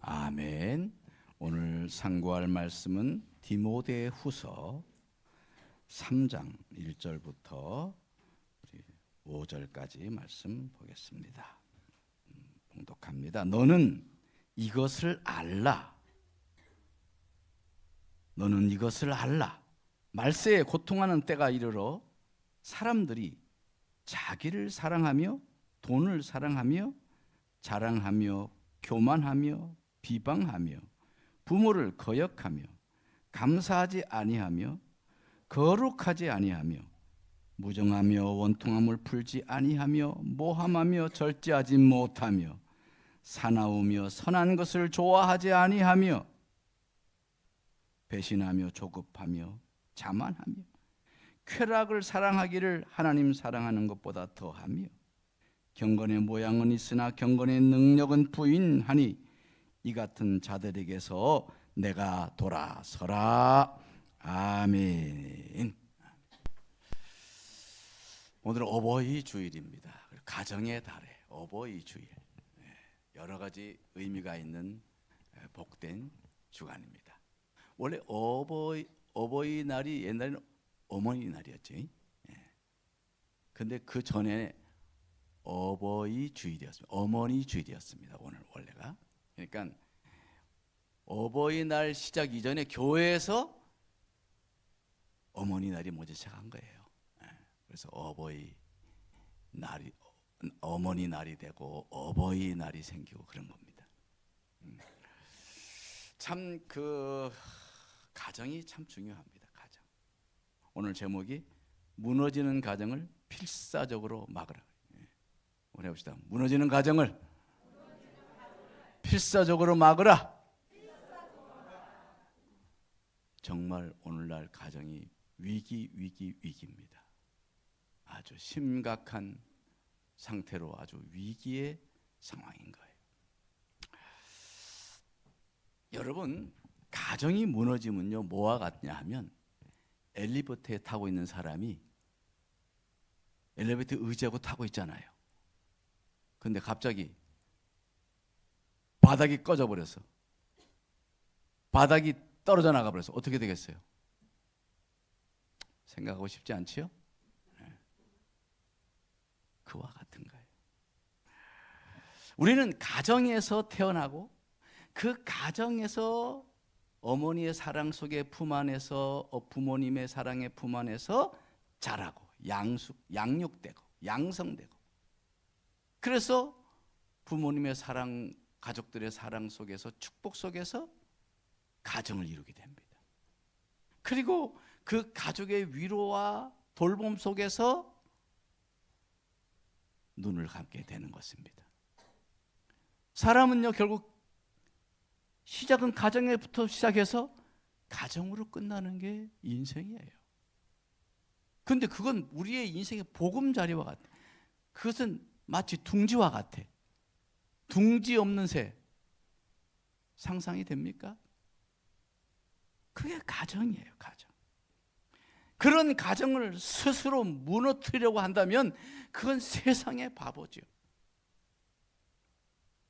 아멘. 오늘 상고할 말씀은 디모데후서 3장 1절부터 5절까지 말씀 보겠습니다. 봉독합니다. 너는 이것을 알라. 너는 이것을 알라. 말세에 고통하는 때가 이르러 사람들이 자기를 사랑하며 돈을 사랑하며 자랑하며 교만하며 비방하며 부모를 거역하며 감사하지 아니하며 거룩하지 아니하며 무정하며 원통함을 풀지 아니하며 모함하며 절제하지 못하며 사나우며 선한 것을 좋아하지 아니하며 배신하며 조급하며 자만하며 쾌락을 사랑하기를 하나님 사랑하는 것보다 더하며 경건의 모양은 있으나 경건의 능력은 부인하니 이 같은 자들에게서 내가 돌아서라. 아멘. 오늘은 어버이 주일입니다. 가정의 달에 어버이 주일. 여러 가지 의미가 있는 복된 주간입니다. 원래 어버이날이 옛날에는 어머니날이었지. 근데 그 전에 어버이 주일이었습니다. 어머니 주일이었습니다. 오늘 원래가. 그러니까 어버이날 시작 이전에 교회에서 어머니날이 먼저 시작한 거예요. 그래서 어머니날이 되고 어버이날이 생기고 그런 겁니다. 참 그 가정이 참 중요합니다. 가정. 오늘 제목이 무너지는 가정을 필사적으로 막으라. 오늘 해봅시다. 무너지는 가정을 필사적으로 막으라. 정말 오늘날 가정이 위기입니다. 아주 심각한 상태로 아주 위기의 상황인 거예요. 여러분, 가정이 무너지면요 뭐와 같냐 하면 엘리베이터에 타고 있는 사람이 엘리베이터 의지하고 타고 있잖아요. 근데 갑자기 바닥이 꺼져버려서 바닥이 떨어져 나가버려서 어떻게 되겠어요? 생각하고 싶지 않지요? 그와 같은 거예요. 우리는 가정에서 태어나고 그 가정에서 어머니의 사랑 속에 품 안에서 부모님의 사랑의 품 안에서 자라고 양육되고 양성되고 그래서 부모님의 사랑, 가족들의 사랑 속에서 축복 속에서 가정을 이루게 됩니다. 그리고 그 가족의 위로와 돌봄 속에서 눈을 감게 되는 것입니다. 사람은요 결국 시작은 가정에부터 시작해서 가정으로 끝나는 게 인생이에요. 그런데 그건 우리의 인생의 보금자리와 같아. 그것은 마치 둥지와 같아. 둥지 없는 새 상상이 됩니까? 그게 가정이에요. 가정. 그런 가정을 스스로 무너뜨리려고 한다면 그건 세상의 바보죠.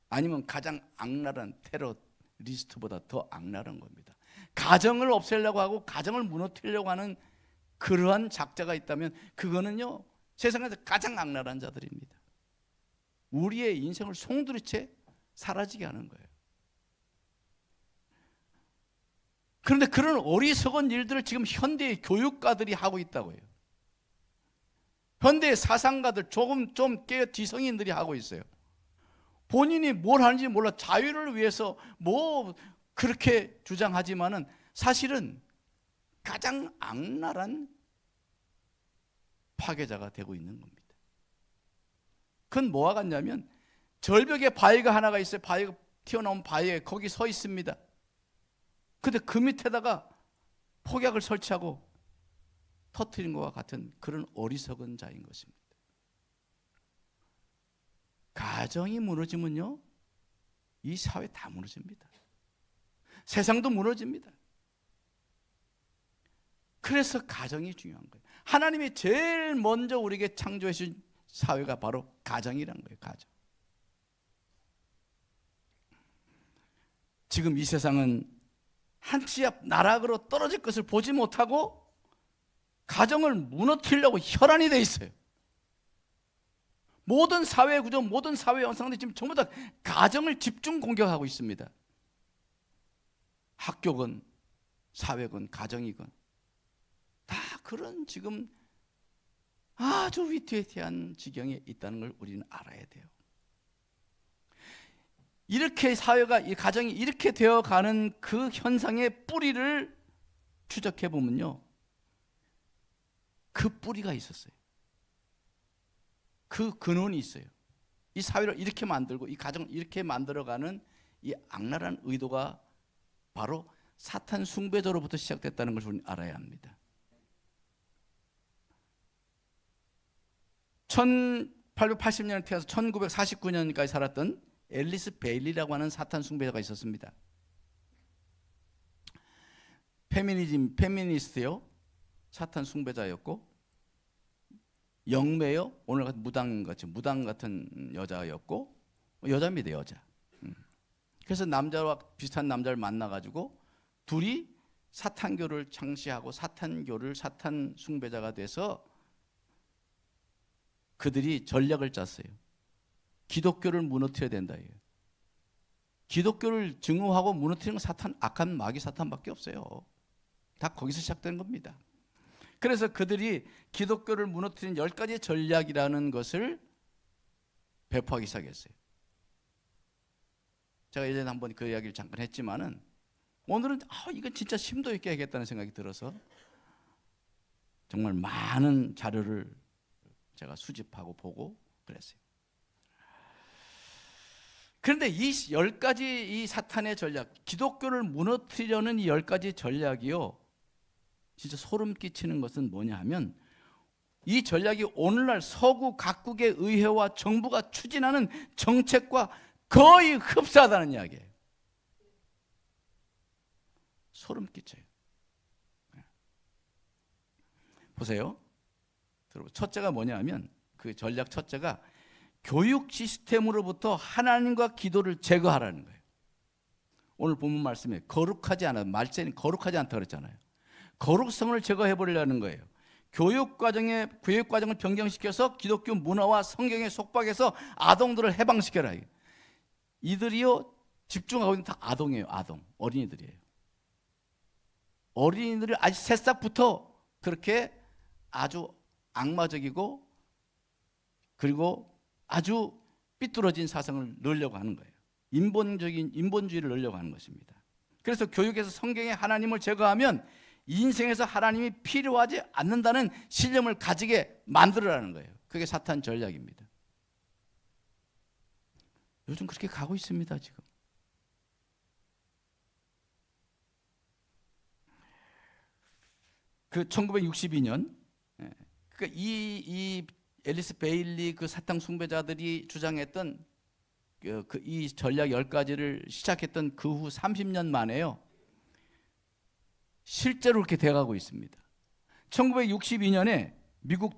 아니면 가장 악랄한 테러리스트보다 더 악랄한 겁니다. 가정을 없애려고 하고 가정을 무너뜨리려고 하는 그러한 작자가 있다면 그거는요 세상에서 가장 악랄한 자들입니다. 우리의 인생을 송두리째 사라지게 하는 거예요. 그런데 그런 어리석은 일들을 지금 현대의 교육가들이 하고 있다고 해요. 현대의 사상가들 좀 깨어 지성인들이 하고 있어요. 본인이 뭘 하는지 몰라 자유를 위해서 뭐 그렇게 주장하지만은 사실은 가장 악랄한 파괴자가 되고 있는 겁니다. 그건 뭐와 같냐면 절벽에 바위가 하나가 있어요. 바위가 튀어나온 바위에 거기 서 있습니다. 근데 그 밑에다가 폭약을 설치하고 터뜨린 것과 같은 그런 어리석은 자인 것입니다. 가정이 무너지면요 이 사회 다 무너집니다. 세상도 무너집니다. 그래서 가정이 중요한 거예요. 하나님이 제일 먼저 우리에게 창조해 주신 사회가 바로 가정이란 거예요. 가정. 지금 이 세상은 한 치 앞 나락으로 떨어질 것을 보지 못하고 가정을 무너뜨리려고 혈안이 돼 있어요. 모든 사회 구조, 모든 사회 현상들이 지금 전부 다 가정을 집중 공격하고 있습니다. 학교건 사회건 가정이건 다 그런 지금 아주 위태위태한 지경에 있다는 걸 우리는 알아야 돼요. 이렇게 사회가, 이 가정이 이렇게 되어가는 그 현상의 뿌리를 추적해 보면요, 그 뿌리가 있었어요. 그 근원이 있어요. 이 사회를 이렇게 만들고 이 가정을 이렇게 만들어가는 이 악랄한 의도가 바로 사탄 숭배자로부터 시작됐다는 것을 우리는 알아야 합니다. 1880년에 태어나서 1949년까지 살았던 앨리스 베일리라고 하는 사탄 숭배자가 있었습니다. 페미니스트요, 사탄 숭배자였고, 영매요, 오늘 같은 무당 같은 여자였고, 여자입니다, 여자. 그래서 남자와 비슷한 남자를 만나가지고 둘이 사탄교를 창시하고 사탄 숭배자가 돼서 그들이 전략을 짰어요. 기독교를 무너뜨려야 된다. 기독교를 증오하고 무너뜨리는 건 악한 마귀 사탄밖에 없어요. 다 거기서 시작된 겁니다. 그래서 그들이 기독교를 무너뜨리는 10가지 전략이라는 것을 배포하기 시작했어요. 제가 예전에 한번 그 이야기를 잠깐 했지만은 오늘은 이건 진짜 심도 있게 하겠다는 생각이 들어서 정말 많은 자료를 제가 수집하고 보고 그랬어요. 그런데 이 10가지 이 사탄의 전략, 기독교를 무너뜨리려는 이 10가지 전략이요, 진짜 소름 끼치는 것은 뭐냐 하면 이 전략이 오늘날 서구 각국의 의회와 정부가 추진하는 정책과 거의 흡사하다는 이야기예요. 소름 끼쳐요. 보세요. 첫째가 뭐냐 하면, 그 전략 첫째가 교육 시스템으로부터 하나님과 기도를 제거하라는 거예요. 오늘 본문 말씀에 거룩하지 않아, 말세는 거룩하지 않다 그랬잖아요. 거룩성을 제거해버리려는 거예요. 교육 과정을 변경시켜서 기독교 문화와 성경에 속박해서 아동들을 해방시켜라. 이들이요, 집중하고 있는 다 아동이에요. 아동, 어린이들이에요. 어린이들을 아주 새싹부터 그렇게 아주 악마적이고 그리고 아주 삐뚤어진 사상을 넣으려고 하는 거예요. 인본주의를 넣으려고 하는 것입니다. 그래서 교육에서 성경의 하나님을 제거하면 인생에서 하나님이 필요하지 않는다는 신념을 가지게 만들어라는 거예요. 그게 사탄 전략입니다. 요즘 그렇게 가고 있습니다, 지금. 그 1962년, 그러니까 이 앨리스 베일리 그 사탄 숭배자들이 주장했던 이 전략 10가지를 시작했던 그 후 30년 만에요, 실제로 그렇게 돼가고 있습니다. 1962년에 미국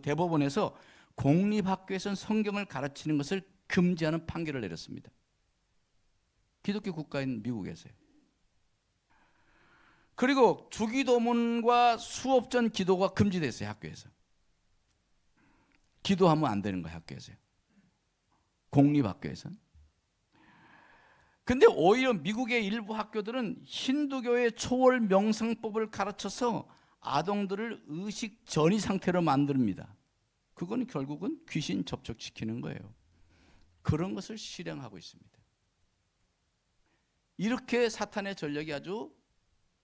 대법원에서 공립학교에서는 성경을 가르치는 것을 금지하는 판결을 내렸습니다. 기독교 국가인 미국에서요. 그리고 주기도문과 수업전 기도가 금지됐어요, 학교에서. 기도하면 안 되는 거예요, 학교에서요. 공립학교에서는. 근데 오히려 미국의 일부 학교들은 힌두교의 초월 명상법을 가르쳐서 아동들을 의식 전이 상태로 만듭니다. 그건 결국은 귀신 접촉시키는 거예요. 그런 것을 실행하고 있습니다. 이렇게 사탄의 전략이 아주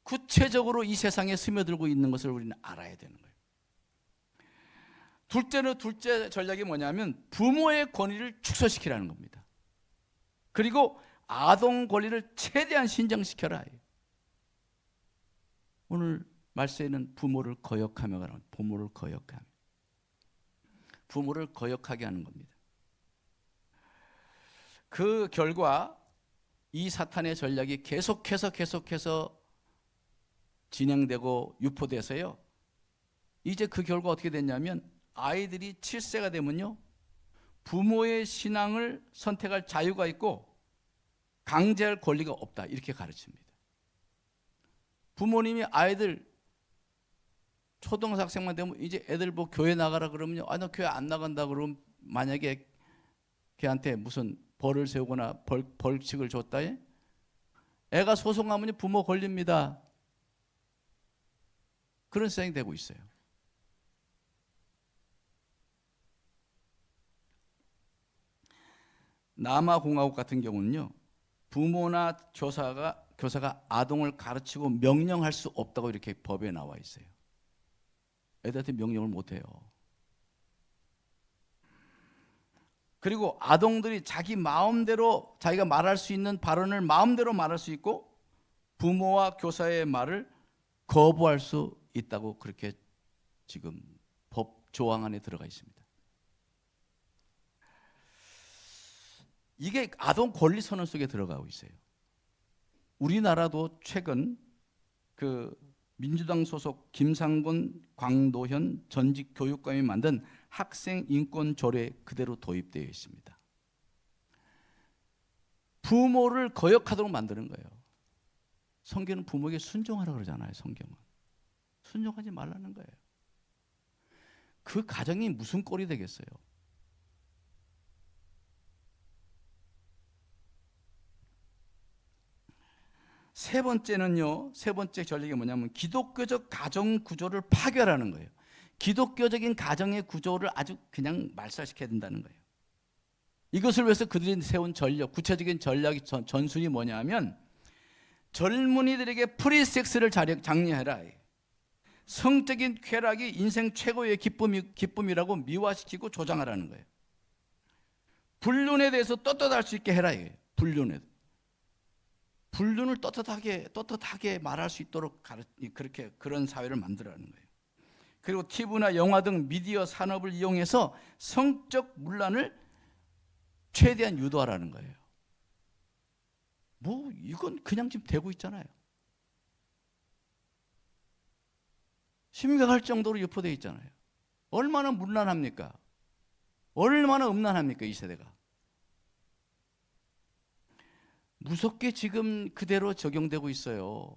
구체적으로 이 세상에 스며들고 있는 것을 우리는 알아야 되는 거예요. 둘째 전략이 뭐냐면 부모의 권위를 축소시키라는 겁니다. 그리고 아동 권리를 최대한 신장시켜라. 오늘 말세에는 부모를 거역하며 가는, 부모를 거역하게 하는 겁니다. 그 결과 이 사탄의 전략이 계속해서 진행되고 유포돼서요, 이제 그 결과 어떻게 됐냐면 아이들이 7세가 되면요, 부모의 신앙을 선택할 자유가 있고 강제할 권리가 없다 이렇게 가르칩니다. 부모님이 아이들 초등학생만 되면 이제 애들 뭐 교회 나가라 그러면요, 너 교회 안 나간다 그러면 만약에 걔한테 무슨 벌을 세우거나 벌칙을 줬다, 애가 소송하면 부모 걸립니다. 그런 세상이 되고 있어요. 남아공화국 같은 경우는요, 부모나 교사가 아동을 가르치고 명령할 수 없다고 이렇게 법에 나와 있어요. 애들한테 명령을 못 해요. 그리고 아동들이 자기 마음대로 자기가 말할 수 있는 발언을 마음대로 말할 수 있고 부모와 교사의 말을 거부할 수 있다고 그렇게 지금 법 조항 안에 들어가 있습니다. 이게 아동 권리 선언 속에 들어가고 있어요. 우리나라도 최근 그 민주당 소속 김상곤, 광도현 전직 교육감이 만든 학생 인권 조례 그대로 도입되어 있습니다. 부모를 거역하도록 만드는 거예요. 성경은 부모에게 순종하라 그러잖아요. 성경은 순종하지 말라는 거예요. 그 가정이 무슨 꼴이 되겠어요? 세 번째는요, 세 번째 전략이 뭐냐면 기독교적 가정 구조를 파괴하라는 거예요. 기독교적인 가정의 구조를 아주 그냥 말살시켜야 된다는 거예요. 이것을 위해서 그들이 세운 전략, 구체적인 전략이 전술이 뭐냐면 젊은이들에게 프리섹스를 장려해라. 성적인 쾌락이 인생 최고의 기쁨이라고 미화시키고 조장하라는 거예요. 불륜에 대해서 떳떳할 수 있게 해라. 불륜을 떳떳하게 말할 수 있도록 그런 사회를 만들라는 거예요. 그리고 TV나 영화 등 미디어 산업을 이용해서 성적 문란을 최대한 유도하라는 거예요. 뭐 이건 그냥 지금 되고 있잖아요. 심각할 정도로 유포되어 있잖아요. 얼마나 문란합니까? 얼마나 음란합니까? 이 세대가. 무섭게 지금 그대로 적용되고 있어요.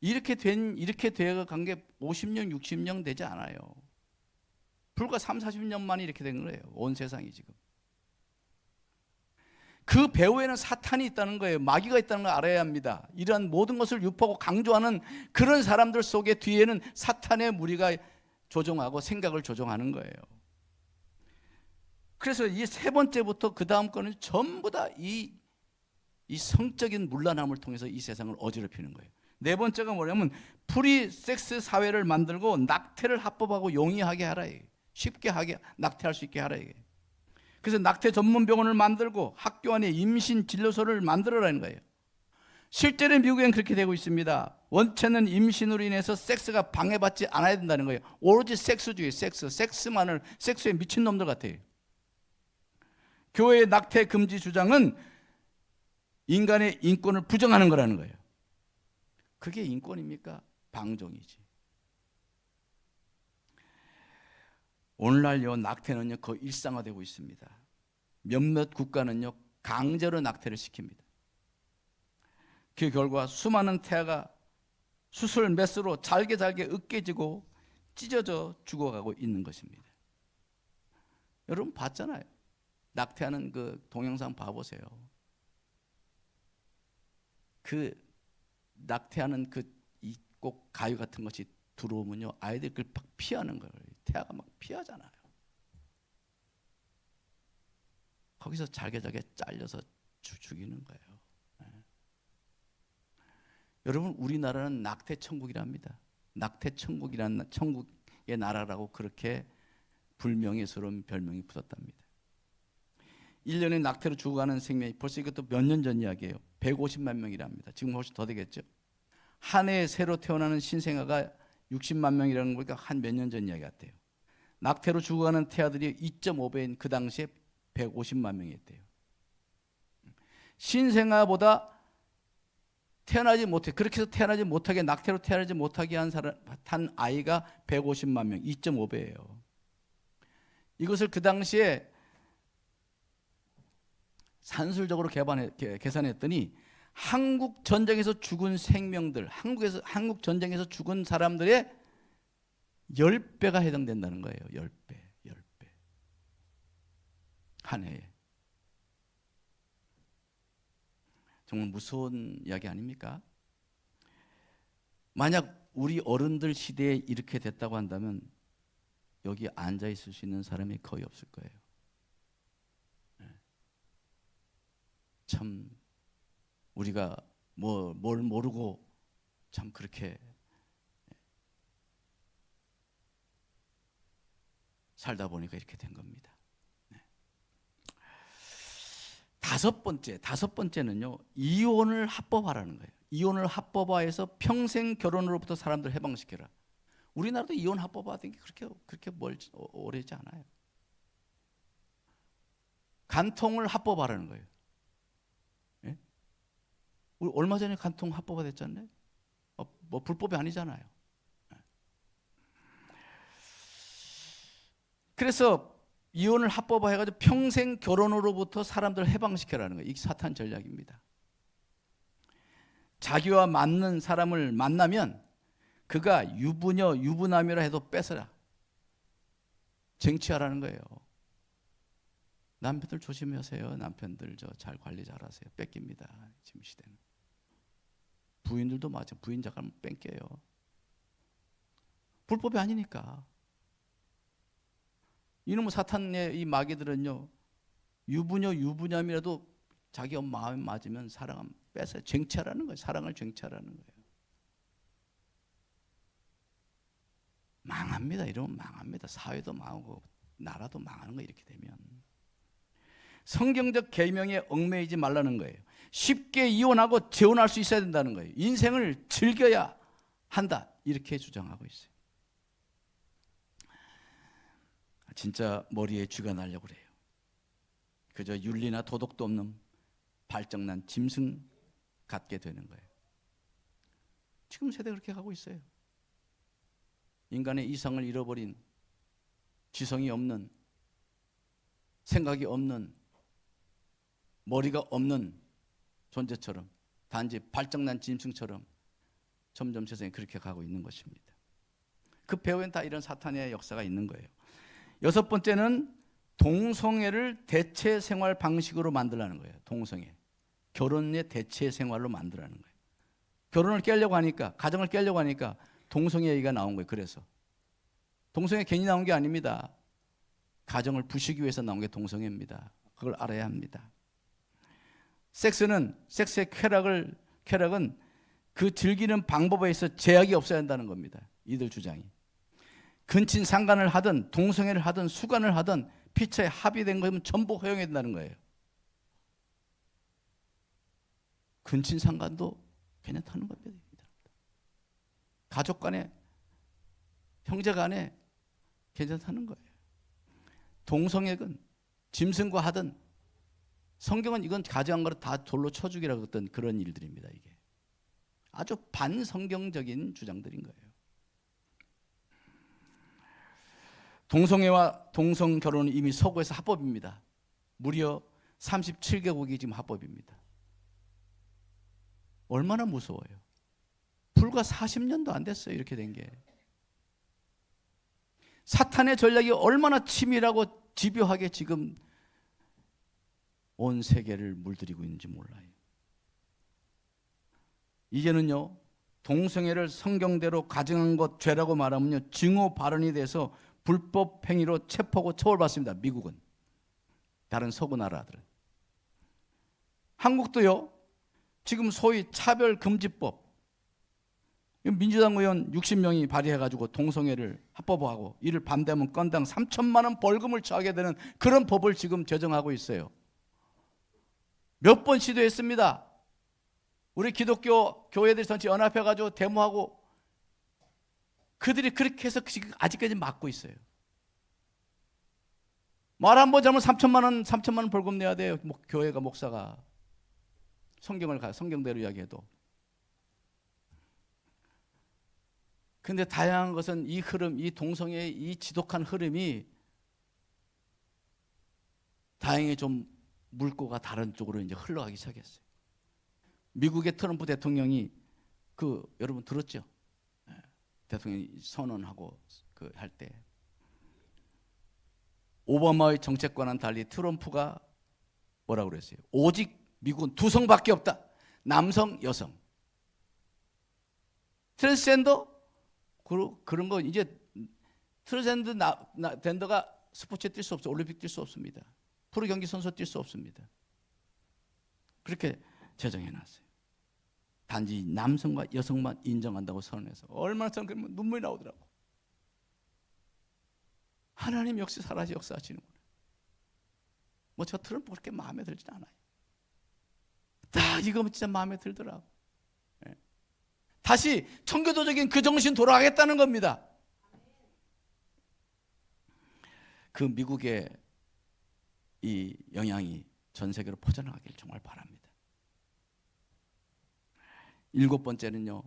이렇게 되어 간 게 50년, 60년 되지 않아요. 불과 3, 40년 만에 이렇게 된 거예요. 온 세상이 지금. 그 배후에는 사탄이 있다는 거예요. 마귀가 있다는 걸 알아야 합니다. 이러한 모든 것을 유포하고 강조하는 그런 사람들 속에 뒤에는 사탄의 무리가 조종하고 생각을 조종하는 거예요. 그래서 이 세 번째부터 그 다음 거는 전부 다 이 성적인 문란함을 통해서 이 세상을 어지럽히는 거예요. 네 번째가 뭐냐면 프리섹스 사회를 만들고 낙태를 합법하고 용이하게 하라. 쉽게 낙태할 수 있게 하라. 그래서 낙태 전문 병원을 만들고 학교 안에 임신 진료소를 만들어라는 거예요. 실제로 미국엔 그렇게 되고 있습니다. 원체는 임신으로 인해서 섹스가 방해받지 않아야 된다는 거예요. 오로지 섹스주의, 섹스에 미친 놈들 같아요. 교회의 낙태 금지 주장은 인간의 인권을 부정하는 거라는 거예요. 그게 인권입니까? 방종이지. 오늘날요, 낙태는요 거의 일상화되고 있습니다. 몇몇 국가는요 강제로 낙태를 시킵니다. 그 결과 수많은 태아가 수술 메스로 잘게 으깨지고 찢어져 죽어가고 있는 것입니다. 여러분 봤잖아요. 낙태하는 그 동영상 봐보세요. 그 낙태하는 꼭 가위 같은 것이 들어오면요 아이들이 그걸 막 피하는 거예요. 태아가 막 피하잖아요. 거기서 잘게 잘려서 죽이는 거예요. 네. 여러분 우리나라는 낙태 천국이랍니다. 낙태 천국이라는 천국의 나라라고 그렇게 불명예스러운 별명이 붙었답니다. 1년에 낙태로 죽어가는 생명이 벌써 이것도 몇 년 전 이야기예요. 150만 명이랍니다. 지금 훨씬 더 되겠죠. 한 해에 새로 태어나는 신생아가 60만 명이라는 거니까 한 몇 년 전 이야기 같아요. 낙태로 죽어가는 태아들이 2.5배인 그 당시에 150만 명이었대요. 신생아보다 그렇게 해서 태어나지 못하게, 낙태로 태어나지 못하게 한 아이가 150만 명, 2.5배예요. 이것을 그 당시에 산술적으로 계산했더니 한국 전쟁에서 죽은 생명들, 한국 전쟁에서 죽은 사람들의 10배가 해당된다는 거예요. 10배. 한 해에. 정말 무서운 이야기 아닙니까? 만약 우리 어른들 시대에 이렇게 됐다고 한다면 여기 앉아 있을 수 있는 사람이 거의 없을 거예요. 참 우리가 뭘 모르고 참 그렇게 살다 보니까 이렇게 된 겁니다. 다섯 번째는요, 이혼을 합법화라는 거예요. 이혼을 합법화해서 평생 결혼으로부터 사람들 해방시켜라. 우리나라도 이혼 합법화된 게 그렇게 오래지 않아요. 간통을 합법화라는 거예요. 예? 우리 얼마 전에 간통 합법화됐잖아요. 뭐 불법이 아니잖아요. 그래서 이혼을 합법화해가지고 평생 결혼으로부터 사람들을 해방시켜라는 거예요. 이게 사탄 전략입니다. 자기와 맞는 사람을 만나면 그가 유부녀, 유부남이라 해도 뺏어라. 쟁취하라는 거예요. 남편들 조심하세요. 남편들 잘 관리 잘하세요. 뺏깁니다. 지금 시대는. 부인들도 마찬가지. 부인 잠깐 뺏겨요. 불법이 아니니까. 이놈의 사탄의 이 마귀들은요, 유부녀, 유부남이라도 자기 마음에 맞으면 사랑하면 뺏어요. 쟁취하라는 거예요. 사랑을 쟁취하라는 거예요. 망합니다. 이러면 망합니다. 사회도 망하고 나라도 망하는 거예요. 이렇게 되면. 성경적 계명에 얽매이지 말라는 거예요. 쉽게 이혼하고 재혼할 수 있어야 된다는 거예요. 인생을 즐겨야 한다. 이렇게 주장하고 있어요. 진짜 머리에 쥐가 나려고 그래요. 그저 윤리나 도덕도 없는 발정난 짐승 같게 되는 거예요. 지금 세대가 그렇게 가고 있어요. 인간의 이성을 잃어버린, 지성이 없는, 생각이 없는, 머리가 없는 존재처럼, 단지 발정난 짐승처럼 점점 세상이 그렇게 가고 있는 것입니다. 그 배후엔 다 이런 사탄의 역사가 있는 거예요. 여섯 번째는 동성애를 대체 생활 방식으로 만들라는 거예요. 동성애. 결혼의 대체 생활로 만들라는 거예요. 결혼을 깨려고 하니까, 가정을 깨려고 하니까 동성애 얘기가 나온 거예요. 그래서 동성애 괜히 나온 게 아닙니다. 가정을 부수기 위해서 나온 게 동성애입니다. 그걸 알아야 합니다. 섹스의 쾌락은 그 즐기는 방법에 있어 제약이 없어야 한다는 겁니다. 이들 주장이. 근친 상간을 하든 동성애를 하든 수간을 하든 피처에 합의된 거면 전부 허용해야 된다는 거예요. 근친 상간도 괜찮다는 겁니다. 가족 간에, 형제 간에 괜찮다는 거예요. 동성애는 짐승과 하든, 성경은 이건 가정한 거를 다 돌로 쳐주기라고 했던 그런 일들입니다. 이게 아주 반성경적인 주장들인 거예요. 동성애와 동성결혼은 이미 서구에서 합법입니다. 무려 37개국이 지금 합법입니다. 얼마나 무서워요. 불과 40년도 안 됐어요. 이렇게 된 게. 사탄의 전략이 얼마나 치밀하고 집요하게 지금 온 세계를 물들이고 있는지 몰라요. 이제는요, 동성애를 성경대로 가정한 것 죄라고 말하면요, 증오 발언이 돼서 불법 행위로 체포하고 처벌받습니다. 미국은. 다른 서구 나라들은. 한국도요, 지금 소위 차별금지법, 민주당 의원 60명이 발의해가지고 동성애를 합법화하고 이를 반대하면 건당 3천만 원 벌금을 처하게 되는 그런 법을 지금 제정하고 있어요. 몇 번 시도했습니다. 우리 기독교 교회들이 전체 연합해가지고 데모하고 그들이 그렇게 해서 지금 아직까지 막고 있어요. 말 한 번 잘못 3천만 원 벌금 내야 돼요. 교회가, 목사가. 성경대로 이야기해도. 근데 다양한 것은 이 흐름, 이 동성애의 이 지독한 흐름이 다행히 좀 물꼬가 다른 쪽으로 이제 흘러가기 시작했어요. 미국의 트럼프 대통령이 여러분 들었죠? 대통령이 선언하고 할 때 오바마의 정책과는 달리 트럼프가 뭐라고 그랬어요? 오직 미국은 두 성밖에 없다. 남성, 여성. 트랜스젠더 그런 거 이제 트랜스젠더가 스포츠에 뛸 수 없어. 올림픽 뛸 수 없습니다. 프로 경기 선수 뛸 수 없습니다. 그렇게 제정해놨어요. 단지 남성과 여성만 인정한다고 선언해서 얼마나 참 눈물이 나오더라고. 하나님 역시 살아서 역사하시는구나. 뭐 저 트럼프 그렇게 마음에 들진 않아요. 다 이거 진짜 마음에 들더라고. 다시 청교도적인 그 정신 돌아가겠다는 겁니다. 그 미국의 이 영향이 전 세계로 퍼져나가길 정말 바랍니다. 7번째는요,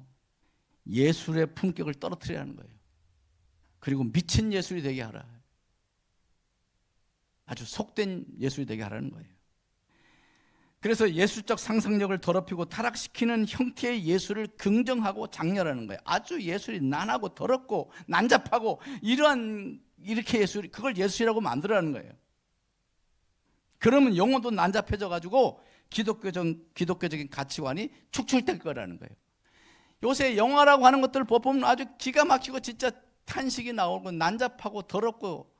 예술의 품격을 떨어뜨리라는 거예요. 그리고 미친 예술이 되게 하라. 아주 속된 예술이 되게 하라는 거예요. 그래서 예술적 상상력을 더럽히고 타락시키는 형태의 예술을 긍정하고 장려하는 거예요. 아주 예술이 난하고 더럽고 난잡하고 이렇게 예술이, 그걸 예술이라고 만들어라는 거예요. 그러면 영혼도 난잡해져 가지고 기독교적인 가치관이 축출될 거라는 거예요. 요새 영화라고 하는 것들을 보면 아주 기가 막히고 진짜 탄식이 나오고 난잡하고 더럽고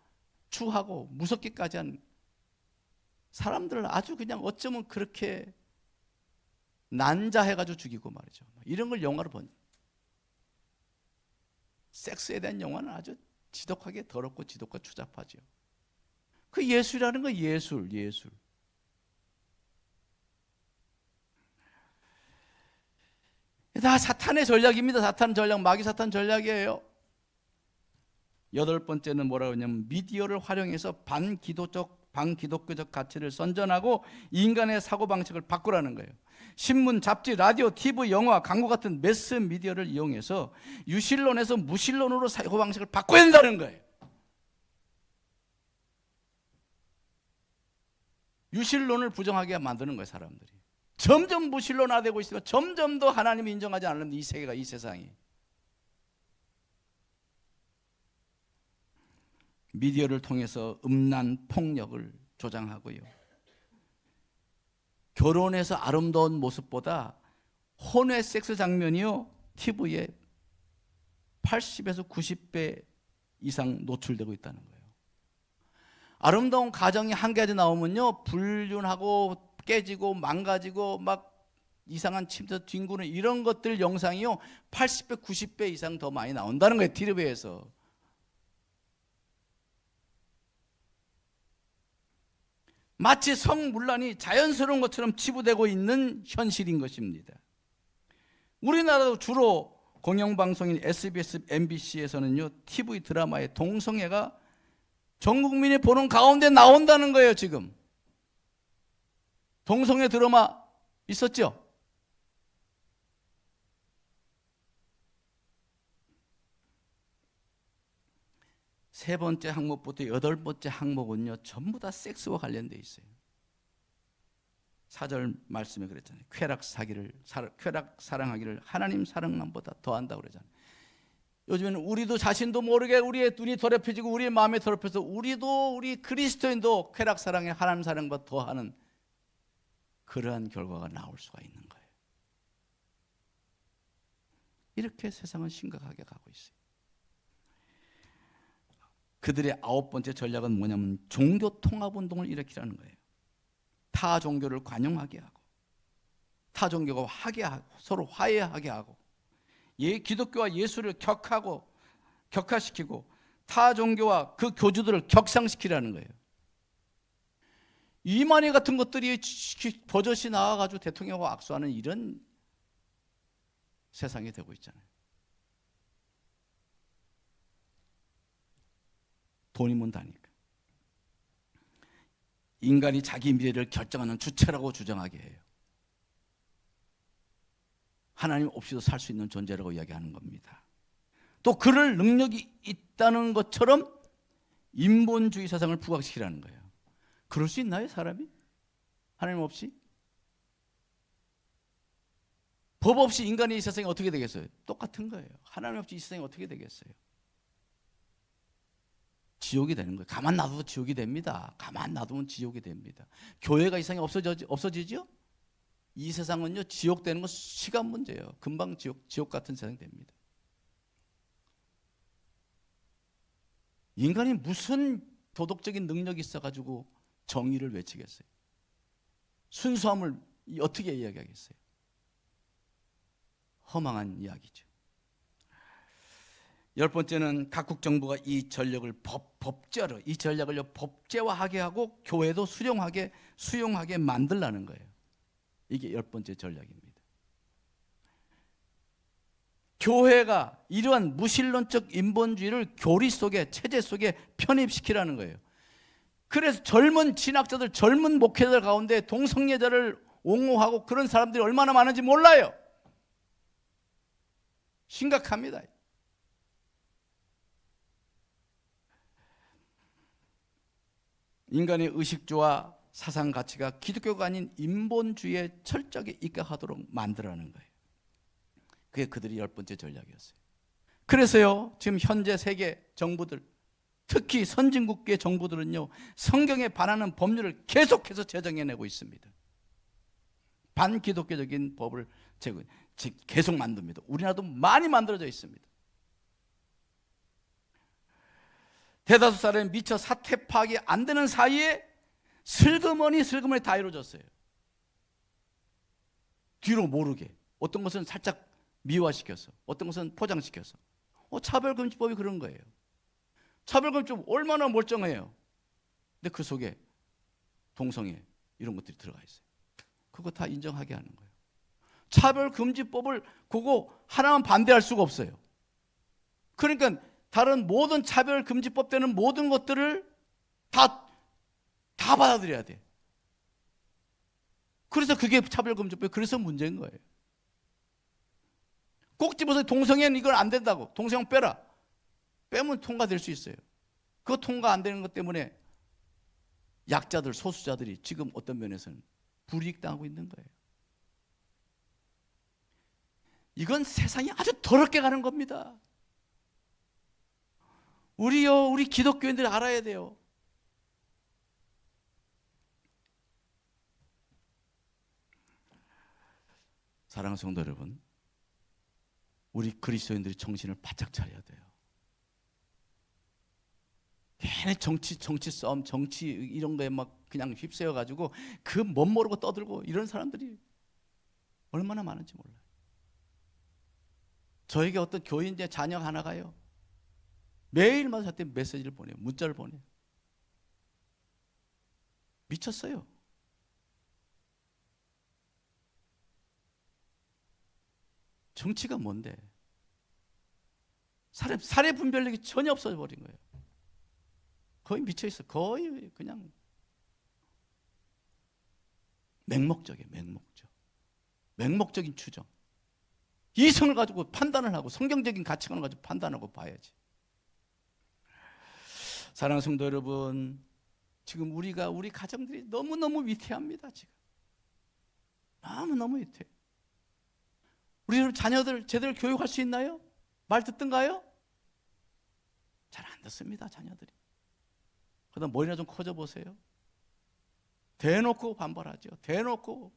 추하고 무섭기까지 한 사람들을 아주 그냥 어쩌면 그렇게 난자해가지고 죽이고 말이죠. 이런 걸 영화로 본. 섹스에 대한 영화는 아주 지독하게 더럽고 지독하고 추잡하죠. 그 예술이라는 거 예술. 다 사탄의 전략입니다. 사탄 전략, 마귀 사탄 전략이에요. 8번째는 뭐라고 하냐면 미디어를 활용해서 반기독교적 가치를 선전하고 인간의 사고방식을 바꾸라는 거예요. 신문, 잡지, 라디오, TV, 영화, 광고 같은 매스 미디어를 이용해서 유실론에서 무실론으로 사고방식을 바꿔야 된다는 거예요. 유실론을 부정하게 만드는 거예요, 사람들이. 점점 무실론화되고 있으면 점점 더 하나님이 인정하지 않는 이 세계가, 이 세상이. 미디어를 통해서 음란, 폭력을 조장하고요. 결혼해서 아름다운 모습보다 혼외 섹스 장면이요, TV에 80에서 90배 이상 노출되고 있다는 거예요. 아름다운 가정이 한 가지 나오면요, 불륜하고 깨지고 망가지고 막 이상한 침대 뒹구는 이런 것들 영상이요, 80배, 90배 이상 더 많이 나온다는 거예요, TV에서. 마치 성문란이 자연스러운 것처럼 치부되고 있는 현실인 것입니다. 우리나라도 주로 공영방송인 SBS, MBC에서는요, TV 드라마의 동성애가 전 국민이 보는 가운데 나온다는 거예요, 지금. 동성애 드라마 있었죠? 세 번째 항목부터 8번째 항목은요, 전부 다 섹스와 관련되어 있어요. 4절 말씀에 그랬잖아요. 쾌락 사랑하기를 하나님 사랑만보다 더한다고 그러잖아요. 요즘에는 우리도 자신도 모르게 우리의 눈이 더럽혀지고 우리의 마음이 더럽혀서 우리 그리스도인도 쾌락 사랑에 하나님 사랑보다 더하는 그러한 결과가 나올 수가 있는 거예요. 이렇게 세상은 심각하게 가고 있어요. 그들의 9번째 전략은 뭐냐면 종교 통합 운동을 일으키라는 거예요. 타 종교를 관용하게 하고, 타 종교가 화해하고, 서로 화해하게 하고, 기독교와 예수를 격화시키고 타 종교와 그 교주들을 격상시키라는 거예요. 이만희 같은 것들이 버젓이 나와가지고 대통령과 악수하는 이런 세상이 되고 있잖아요. 돈이면 다니까. 인간이 자기 미래를 결정하는 주체라고 주장하게 해요. 하나님 없이도 살 수 있는 존재라고 이야기하는 겁니다. 또 그럴 능력이 있다는 것처럼 인본주의 사상을 부각시키라는 거예요. 그럴 수 있나요, 사람이? 하나님 없이? 법 없이 인간이 이 세상에 어떻게 되겠어요? 똑같은 거예요. 하나님 없이 이 세상에 어떻게 되겠어요? 지옥이 되는 거예요. 가만 놔둬도 지옥이 됩니다. 가만 놔두면 지옥이 됩니다. 교회가 이 세상에 없어지죠? 이 세상은요, 지옥 되는 건 시간 문제예요. 금방 지옥 같은 세상이 됩니다. 인간이 무슨 도덕적인 능력이 있어가지고 정의를 외치겠어요? 순수함을 어떻게 이야기하겠어요? 허망한 이야기죠. 10번째는 각국 정부가 이 전략을 법제로, 이 전략을 법제화하게 하고 교회도 수용하게 만들라는 거예요. 이게 10번째 전략입니다. 교회가 이러한 무신론적 인본주의를 교리 속에, 체제 속에 편입시키라는 거예요. 그래서 젊은 신학자들, 젊은 목회자들 가운데 동성애자를 옹호하고 그런 사람들이 얼마나 많은지 몰라요. 심각합니다. 인간의 의식주와 사상 가치가 기독교가 아닌 인본주의에 철저하게 입각하도록 만들어라는 거예요. 그게 그들이 10번째 전략이었어요. 그래서요, 지금 현재 세계 정부들, 특히 선진국계 정부들은요, 성경에 반하는 법률을 계속해서 제정해내고 있습니다. 반기독교적인 법을 계속 만듭니다. 우리나라도 많이 만들어져 있습니다. 대다수 사람이 미처 사태 파악이 안 되는 사이에 슬그머니 다 이루어졌어요. 뒤로 모르게. 어떤 것은 살짝 미화시켜서, 어떤 것은 포장시켜서. 차별금지법이 그런 거예요. 차별금지법 얼마나 멀쩡해요. 근데 그 속에 동성애 이런 것들이 들어가 있어요. 그거 다 인정하게 하는 거예요. 차별금지법을 그거 하나만 반대할 수가 없어요. 그러니까 다른 모든 차별금지법 되는 모든 것들을 다 받아들여야 돼. 그래서 그게 차별금지법이 그래서 문제인 거예요. 꼭 집어서 동성애는 이건 안 된다고. 동성애 빼라. 빼면 통과될 수 있어요. 그거 통과 안 되는 것 때문에 약자들, 소수자들이 지금 어떤 면에서는 불이익당하고 있는 거예요. 이건 세상이 아주 더럽게 가는 겁니다. 우리 기독교인들이 알아야 돼요. 사랑하는 성도 여러분, 우리 그리스도인들이 정신을 바짝 차려야 돼요. 괜히 정치 싸움, 정치 이런 거에 막 그냥 휩싸여가지고 그 멋 모르고 떠들고 이런 사람들이 얼마나 많은지 몰라요. 저에게 어떤 교인의 자녀 하나가요, 매일마다 저한테 메시지를 보내요. 문자를 보내요. 미쳤어요. 정치가 뭔데? 사례 분별력이 전혀 없어져 버린 거예요. 거의 미쳐있어. 거의 그냥 맹목적이에요. 맹목적인 추정. 이성을 가지고 판단을 하고 성경적인 가치관을 가지고 판단하고 봐야지. 사랑하는 성도 여러분, 지금 우리 가정들이 너무너무 위태합니다. 지금 너무너무 위태해요. 우리 자녀들 제대로 교육할 수 있나요? 말 듣던가요? 잘 안 듣습니다. 자녀들이. 그러다 머리나 좀 커져 보세요. 대놓고 반발하죠. 대놓고.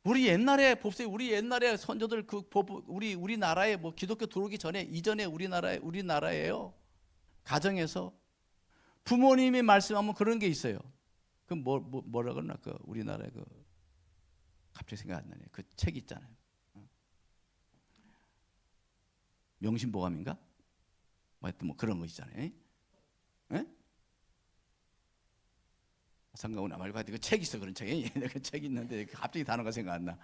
우리 옛날에 선조들 그 법, 우리나라에 뭐 기독교 들어오기 전에 이전에 우리나라에요. 가정에서 부모님이 말씀하면 그런 게 있어요. 그 뭐라 그러나 그 우리나라에 그 갑자기 생각 안 나네. 그 책 있잖아요. 명심보감인가? 하여튼 뭐 그런 거 있잖아요. 예? 상가구나 말고 하여튼 그 책 있어. 그런 책이. 그 책이 있는데 갑자기 단어가 생각 안 나.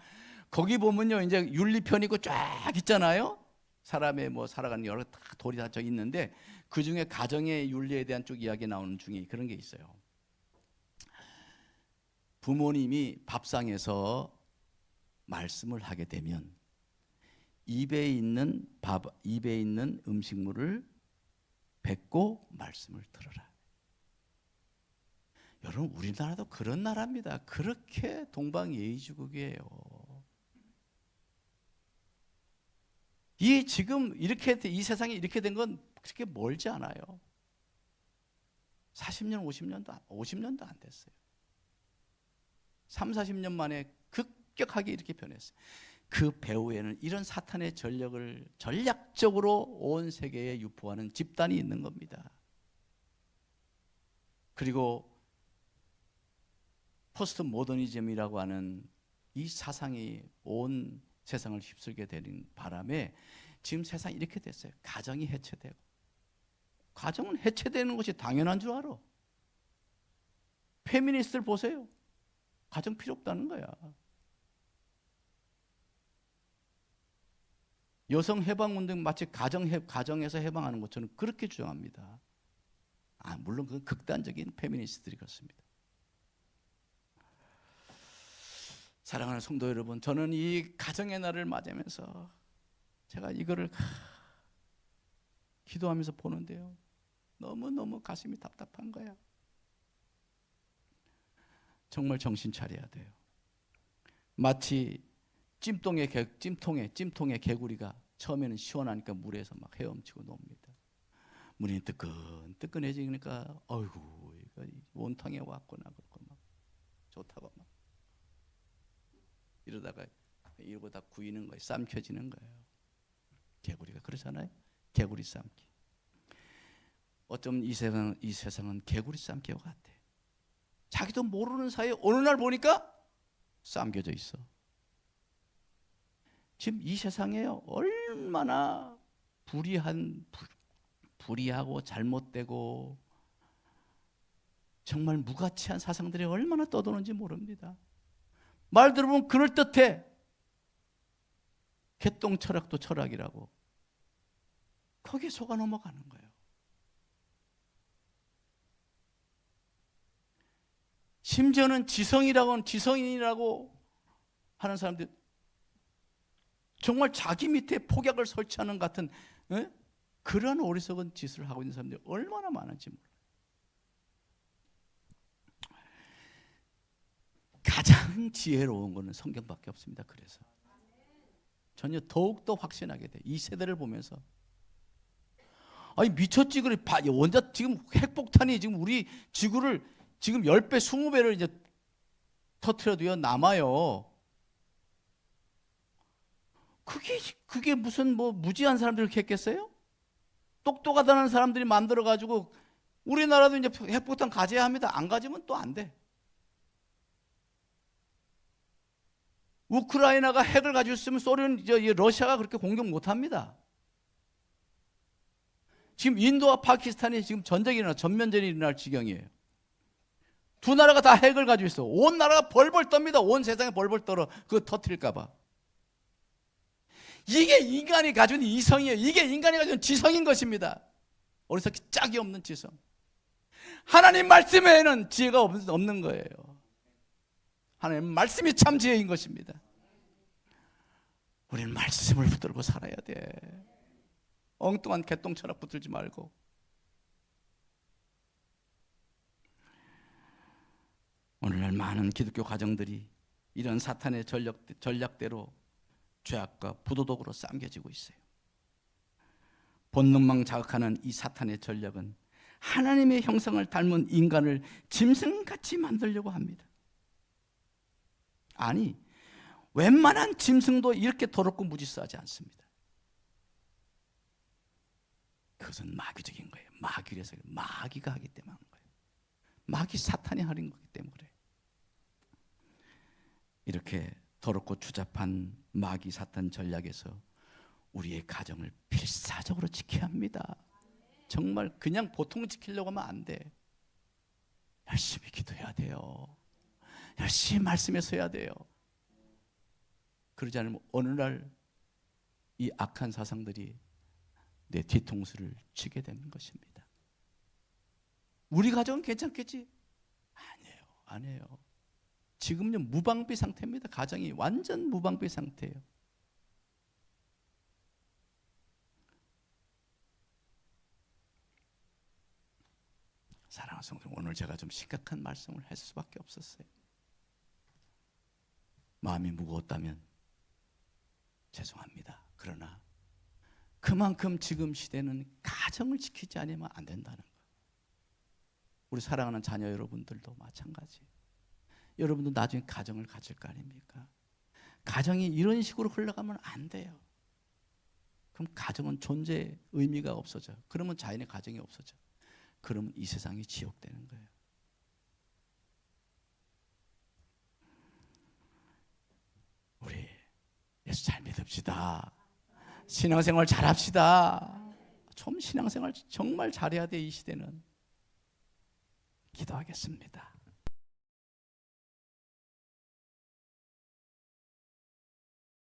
거기 보면요, 이제 윤리편 있고 쫙 있잖아요. 사람의 뭐 살아가는 여러 도리 다 저기 있는데 그 중에 가정의 윤리에 대한 쪽 이야기 나오는 중에 그런 게 있어요. 부모님이 밥상에서 말씀을 하게 되면 입에 있는 음식물을 뱉고 말씀을 들어라. 여러분 우리나라도 그런 나라입니다. 그렇게 동방예의지국이에요. 이 지금 이렇게 이 세상이 이렇게 된 건 그렇게 멀지 않아요. 40년, 50년도 안 됐어요. 3, 40년 만에 급격하게 이렇게 변했어요. 그 배후에는 이런 사탄의 전력을 전략적으로 온 세계에 유포하는 집단이 있는 겁니다. 그리고 포스트 모더니즘이라고 하는 이 사상이 온 세상을 휩쓸게 되는 바람에 지금 세상이 이렇게 됐어요. 가정이 해체되고. 가정은 해체되는 것이 당연한 줄 알아. 페미니스트를 보세요. 가정 필요 없다는 거야. 여성 해방운동 마치 가정에서 해방하는 것처럼 그렇게 주장합니다. 물론 그건 극단적인 페미니스트들이 그렇습니다. 사랑하는 성도 여러분, 저는 이 가정의 날을 맞으면서 제가 이거를 기도하면서 보는데요, 너무너무 가슴이 답답한 거야. 정말 정신 차려야 돼요. 마치 찜통의 개구리가 처음에는 시원하니까 물에서 막 헤엄치고 놉니다. 물이 뜨끈뜨끈해지니까 어이구 이거 온탕에 왔구나 그렇고 막 좋다고 막 이러다가 이러고 다 구이는 거예요. 삶켜지는 거예요. 개구리가 그러잖아요. 개구리 삶기. 어쩌면 이 세상은 개구리 삶기와 같아. 자기도 모르는 사이에 어느 날 보니까 삶겨져 있어. 지금 이 세상에 얼마나 불의하고 잘못되고 정말 무가치한 사상들이 얼마나 떠도는지 모릅니다. 말 들어보면 그럴듯해. 개똥 철학도 철학이라고. 거기에 속아 넘어가는 거예요. 심지어는 지성인이라고 하는 사람들 정말 자기 밑에 폭약을 설치하는 같은 그런 어리석은 짓을 하고 있는 사람들이 얼마나 많은지 몰라요. 가장 지혜로운 것은 성경밖에 없습니다. 그래서 전혀 더욱더 확신하게 돼. 이 세대를 보면서 아니 미쳤지 그래. 원자 지금 핵폭탄이 지금 우리 지구를 지금 10배, 20배를 이제 터트려도요 남아요. 그게 무슨 뭐 무지한 사람들이 그렇게 했겠어요? 똑똑하다는 사람들이 만들어 가지고 우리나라도 이제 핵폭탄 가져야 합니다. 안 가지면 또 안 돼. 우크라이나가 핵을 가지고 있으면 러시아가 그렇게 공격 못 합니다. 지금 인도와 파키스탄이 지금 전면전이 일어날 지경이에요. 두 나라가 다 핵을 가지고 있어. 온 나라가 벌벌 떱니다. 온 세상에 벌벌 떨어. 그거 터뜨릴까 봐. 이게 인간이 가진 이성이에요. 이게 인간이 가진 지성인 것입니다. 어리석기 짝이 없는 지성. 하나님 말씀에는 지혜가 없는 거예요. 하나님 말씀이 참 지혜인 것입니다. 우리는 말씀을 붙들고 살아야 돼. 엉뚱한 개똥 철학 붙들지 말고. 오늘날 많은 기독교 가정들이 이런 사탄의 전략대로 죄악과 부도덕으로 삶겨지고 있어요. 본능만 자극하는 이 사탄의 전략은 하나님의 형상을 닮은 인간을 짐승같이 만들려고 합니다. 아니, 웬만한 짐승도 이렇게 더럽고 무지수하지 않습니다. 그것은 마귀적인 거예요. 마귀라서 마귀가 하기 때문에 하는 거예요. 마귀 사탄이 하는 거기 때문에 그래요. 이렇게 더럽고 추잡한 마귀 사탄 전략에서 우리의 가정을 필사적으로 지켜야 합니다. 정말 그냥 보통 지키려고 하면 안 돼. 열심히 기도해야 돼요. 열심히 말씀에 서야 돼요. 그러지 않으면 어느 날 이 악한 사상들이 내 뒤통수를 치게 되는 것입니다. 우리 가정은 괜찮겠지? 아니에요. 지금요 무방비 상태입니다. 가정이 완전 무방비 상태예요. 사랑하는 사랑하는 성도, 오늘 제가 좀 심각한 말씀을 할 수밖에 없었어요. 마음이 무거웠다면 죄송합니다. 그러나 그만큼 지금 시대는 가정을 지키지 않으면 안 된다는 거예요. 우리 사랑하는 자녀 여러분들도 마찬가지. 여러분도 나중에 가정을 가질 거 아닙니까? 가정이 이런 식으로 흘러가면 안 돼요. 그럼 가정은 존재 의미가 없어져. 그러면 자연의 가정이 없어져. 그러면 이 세상이 지옥 되는 거예요. 우리 예수 잘 믿읍시다. 신앙생활 잘합시다. 좀 신앙생활 정말 잘해야 돼. 이 시대는. 기도하겠습니다.